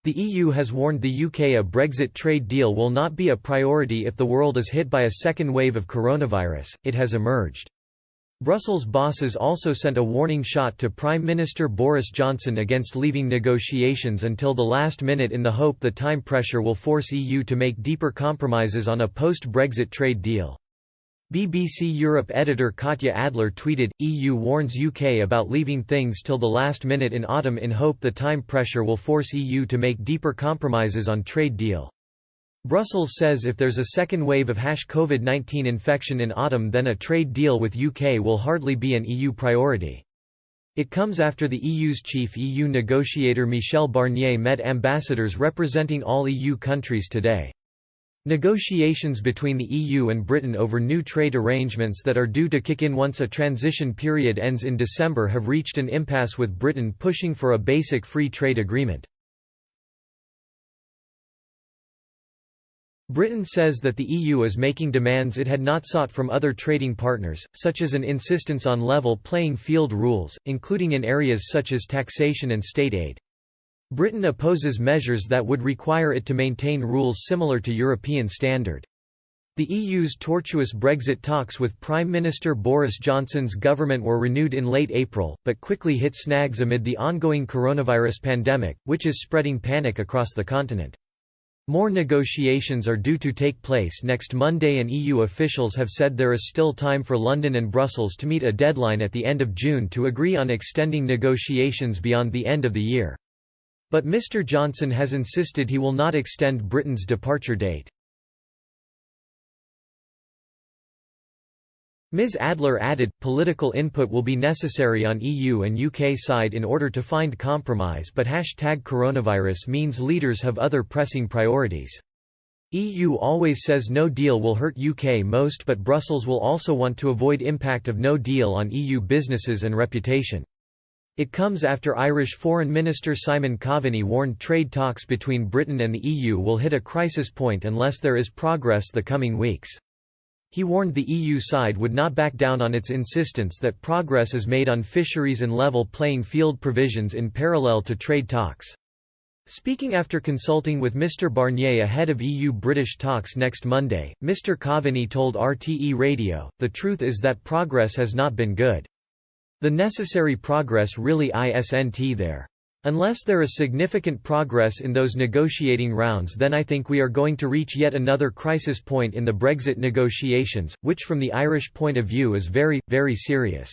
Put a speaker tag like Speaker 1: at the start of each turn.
Speaker 1: The EU has warned the UK a Brexit trade deal will not be a priority if the world is hit by a second wave of coronavirus, it has emerged. Brussels bosses also sent a warning shot to Prime Minister Boris Johnson against leaving negotiations until the last minute in the hope the time pressure will force EU to make deeper compromises on a post-Brexit trade deal. BBC Europe editor Katja Adler tweeted, EU warns UK about leaving things till the last minute in autumn in hope the time pressure will force EU to make deeper compromises on trade deal. Brussels says if there's a second wave of COVID-19 infection in autumn then a trade deal with UK will hardly be an EU priority. It comes after the EU's chief EU negotiator Michel Barnier met ambassadors representing all EU countries today. Negotiations between the EU and Britain over new trade arrangements that are due to kick in once a transition period ends in December have reached an impasse with Britain pushing for a basic free trade agreement. Britain says that the EU is making demands it had not sought from other trading partners, such as an insistence on level playing field rules, including in areas such as taxation and state aid. Britain opposes measures that would require it to maintain rules similar to European standard. The EU's tortuous Brexit talks with Prime Minister Boris Johnson's government were renewed in late April, but quickly hit snags amid the ongoing coronavirus pandemic, which is spreading panic across the continent. More negotiations are due to take place next Monday and EU officials have said there is still time for London and Brussels to meet a deadline at the end of June to agree on extending negotiations beyond the end of the year. But Mr. Johnson has insisted he will not extend Britain's departure date. Ms. Adler added, political input will be necessary on EU and UK side in order to find compromise but #coronavirus means leaders have other pressing priorities. EU always says no deal will hurt UK most but Brussels will also want to avoid impact of no deal on EU businesses and reputation. It comes after Irish Foreign Minister Simon Coveney warned trade talks between Britain and the EU will hit a crisis point unless there is progress the coming weeks. He warned the EU side would not back down on its insistence that progress is made on fisheries and level playing field provisions in parallel to trade talks. Speaking after consulting with Mr. Barnier ahead of EU-British talks next Monday, Mr. Coveney told RTE Radio, "The truth is that progress has not been good. The necessary progress really isn't there. Unless there is significant progress in those negotiating rounds then I think we are going to reach yet another crisis point in the Brexit negotiations, which from the Irish point of view is very, very serious."